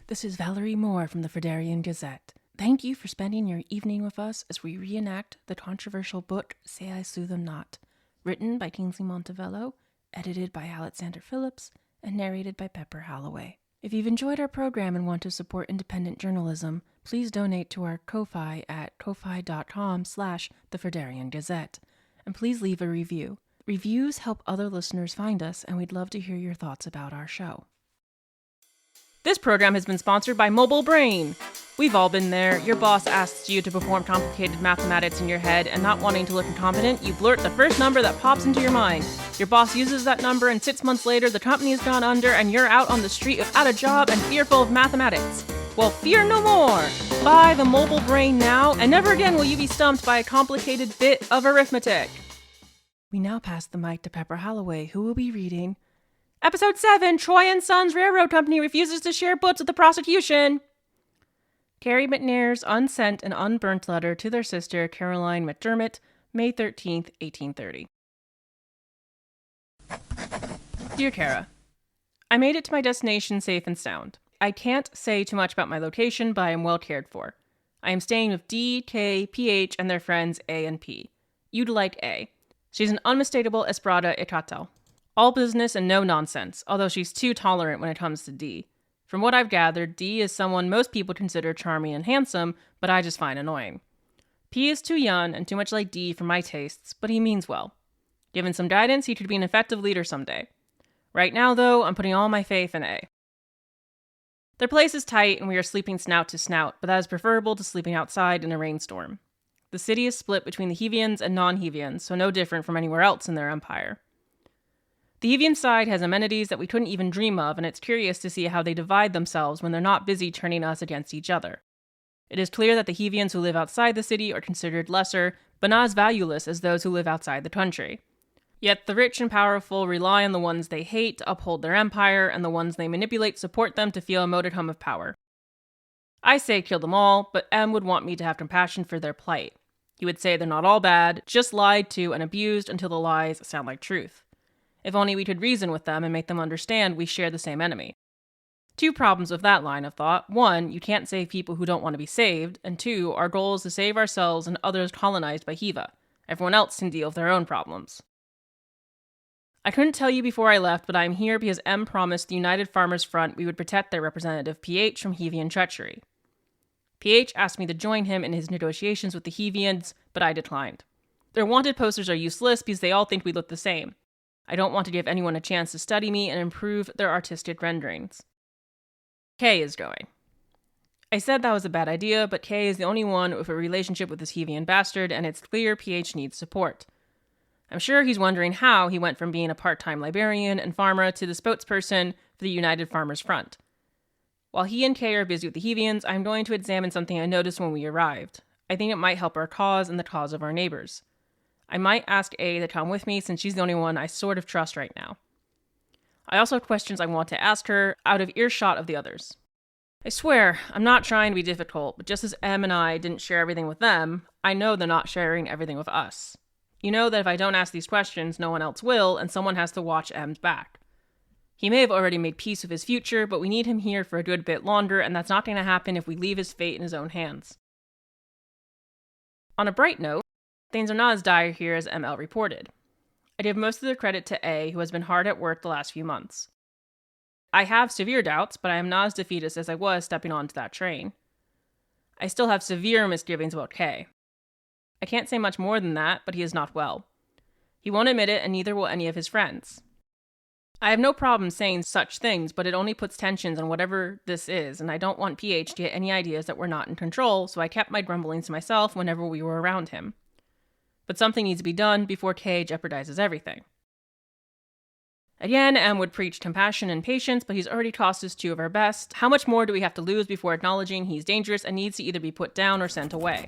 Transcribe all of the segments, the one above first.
This is Valerie Moore from the Frederian Gazette. Thank you for spending your evening with us as we reenact the controversial book Say I Slew Them Not, written by Kingsley Montevello, edited by Alexander Phillips, and narrated by Pepper Holloway. If you've enjoyed our program and want to support independent journalism, please donate to our Ko-Fi at ko-fi.com/the Frederian Gazette, and please leave a review. Reviews help other listeners find us, and we'd love to hear your thoughts about our show. This program has been sponsored by Mobile Brain. We've all been there. Your boss asks you to perform complicated mathematics in your head, and not wanting to look incompetent, you blurt the first number that pops into your mind. Your boss uses that number, and 6 months later, the company has gone under, and you're out on the street without a job and fearful of mathematics. Well, fear no more. Buy the Mobile Brain now, and never again will you be stumped by a complicated bit of arithmetic. We now pass the mic to Pepper Holloway, who will be reading Episode 7, Troy and Sons Railroad Company refuses to share books with the prosecution. Kerry McNair's unsent and unburnt letter to their sister, Caroline McDermott, May 13th, 1830. Dear Kara, I made it to my destination safe and sound. I can't say too much about my location, but I am well cared for. I am staying with D, K, PH, and their friends A and P. You'd like A. She's an unmistakable Esprada Ecatel. All business and no nonsense, although she's too tolerant when it comes to D. From what I've gathered, D is someone most people consider charming and handsome, but I just find annoying. P is too young and too much like D for my tastes, but he means well. Given some guidance, he could be an effective leader someday. Right now, though, I'm putting all my faith in A. Their place is tight and we are sleeping snout to snout, but that is preferable to sleeping outside in a rainstorm. The city is split between the Hevians and non-Hevians, so no different from anywhere else in their empire. The Hevian side has amenities that we couldn't even dream of, and it's curious to see how they divide themselves when they're not busy turning us against each other. It is clear that the Hevians who live outside the city are considered lesser, but not as valueless as those who live outside the country. Yet the rich and powerful rely on the ones they hate to uphold their empire, and the ones they manipulate support them to feel a modicum of power. I say kill them all, but M would want me to have compassion for their plight. He would say they're not all bad, just lied to and abused until the lies sound like truth. If only we could reason with them and make them understand we share the same enemy. Two problems with that line of thought. One, you can't save people who don't want to be saved, and two, our goal is to save ourselves and others colonized by Hiva. Everyone else can deal with their own problems. I couldn't tell you before I left, but I am here because M promised the United Farmers Front we would protect their representative PH from Hevian treachery. PH asked me to join him in his negotiations with the Hevians, but I declined. Their wanted posters are useless because they all think we look the same. I don't want to give anyone a chance to study me and improve their artistic renderings. K is going. I said that was a bad idea, but K is the only one with a relationship with this Hevian bastard, and it's clear PH needs support. I'm sure he's wondering how he went from being a part-time librarian and farmer to the spokesperson for the United Farmers Front. While he and K are busy with the Hevians, I'm going to examine something I noticed when we arrived. I think it might help our cause and the cause of our neighbors. I might ask A to come with me since she's the only one I sort of trust right now. I also have questions I want to ask her out of earshot of the others. I swear, I'm not trying to be difficult, but just as M and I didn't share everything with them, I know they're not sharing everything with us. You know that if I don't ask these questions, no one else will, and someone has to watch M's back. He may have already made peace with his future, but we need him here for a good bit longer, and that's not going to happen if we leave his fate in his own hands. On a bright note, things are not as dire here as ML reported. I give most of the credit to A, who has been hard at work the last few months. I have severe doubts, but I am not as defeatist as I was stepping onto that train. I still have severe misgivings about K. I can't say much more than that, but he is not well. He won't admit it, and neither will any of his friends. I have no problem saying such things, but it only puts tensions on whatever this is, and I don't want PH to get any ideas that we're not in control, so I kept my grumblings to myself whenever we were around him. But something needs to be done before K jeopardizes everything. Again, M would preach compassion and patience, but he's already cost us two of our best. How much more do we have to lose before acknowledging he's dangerous and needs to either be put down or sent away?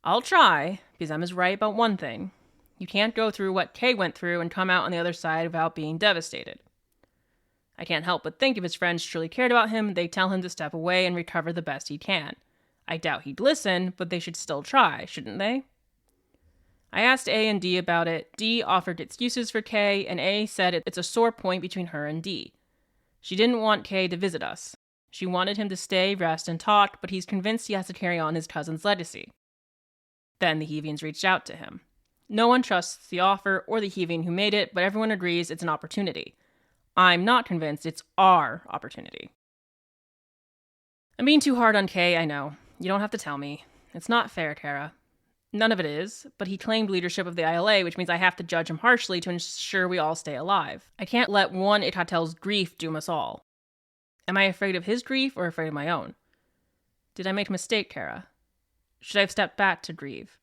I'll try, because M is right about one thing. You can't go through what K went through and come out on the other side without being devastated. I can't help but think if his friends truly cared about him, they'd tell him to step away and recover the best he can. I doubt he'd listen, but they should still try, shouldn't they? I asked A and D about it. D offered excuses for K, and A said it's a sore point between her and D. She didn't want K to visit us. She wanted him to stay, rest, and talk, but he's convinced he has to carry on his cousin's legacy. Then the Heavians reached out to him. No one trusts the offer or the Heavian who made it, but everyone agrees it's an opportunity. I'm not convinced it's our opportunity. I'm being too hard on Kay, I know. You don't have to tell me. It's not fair, Kara. None of it is, but he claimed leadership of the ILA, which means I have to judge him harshly to ensure we all stay alive. I can't let one Itatel's grief doom us all. Am I afraid of his grief or afraid of my own? Did I make a mistake, Kara? Should I have stepped back to grieve?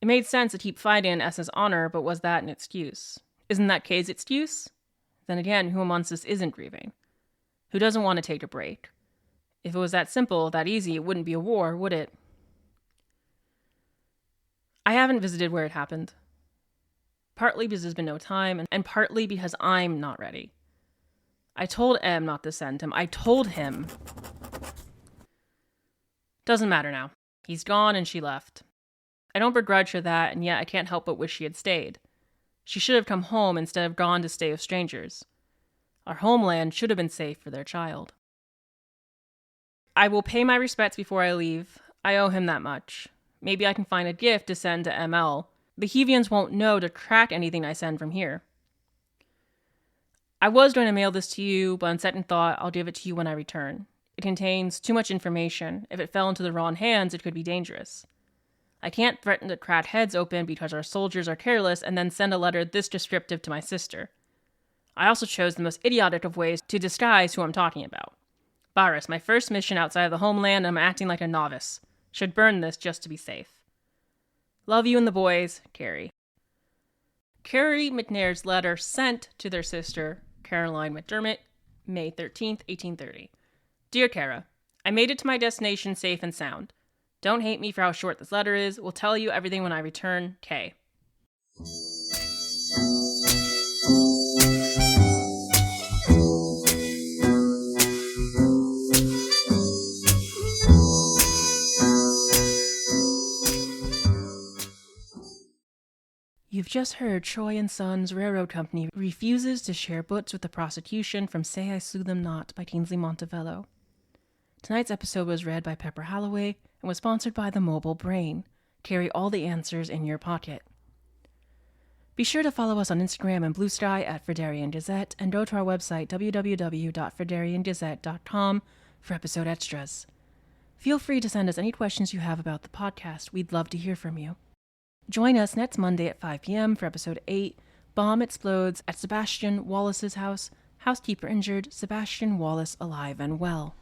It made sense to keep fighting in S's honor, but was that an excuse? Isn't that Kay's excuse? Then again, who amongst us isn't grieving? Who doesn't want to take a break? If it was that simple, that easy, it wouldn't be a war, would it? I haven't visited where it happened. Partly because there's been no time, and partly because I'm not ready. I told M not to send him. I told him. Doesn't matter now. He's gone and she left. I don't begrudge her that, and yet I can't help but wish she had stayed. She should have come home instead of gone to stay with strangers. Our homeland should have been safe for their child. I will pay my respects before I leave. I owe him that much. Maybe I can find a gift to send to ML. The Heavians won't know to track anything I send from here. I was going to mail this to you, but on second thought, I'll give it to you when I return. It contains too much information. If it fell into the wrong hands, it could be dangerous. I can't threaten to crack heads open because our soldiers are careless and then send a letter this descriptive to my sister. I also chose the most idiotic of ways to disguise who I'm talking about. Baris, my first mission outside of the homeland, and I'm acting like a novice. Should burn this just to be safe. Love you and the boys, Kerry. Kerry McNair's letter sent to their sister, Caroline McDermott, May 13th, 1830. Dear Kara, I made it to my destination safe and sound. Don't hate me for how short this letter is. We'll tell you everything when I return, Kay. You've just heard Troy & Sons Railroad Company refuses to share books with the prosecution from Say I Slew Them Not by Kingsley Montevello. Tonight's episode was read by Pepper Holloway and was sponsored by the Mobile Brain. Carry all the answers in your pocket. Be sure to follow us on Instagram and Blue Sky at Frederian Gazette and go to our website www.frederiangazette.com for episode extras. Feel free to send us any questions you have about the podcast. We'd love to hear from you. Join us next Monday at 5 p.m. for episode 8, Bomb Explodes at Sebastian Wallace's House, Housekeeper Injured, Sebastian Wallace Alive and Well.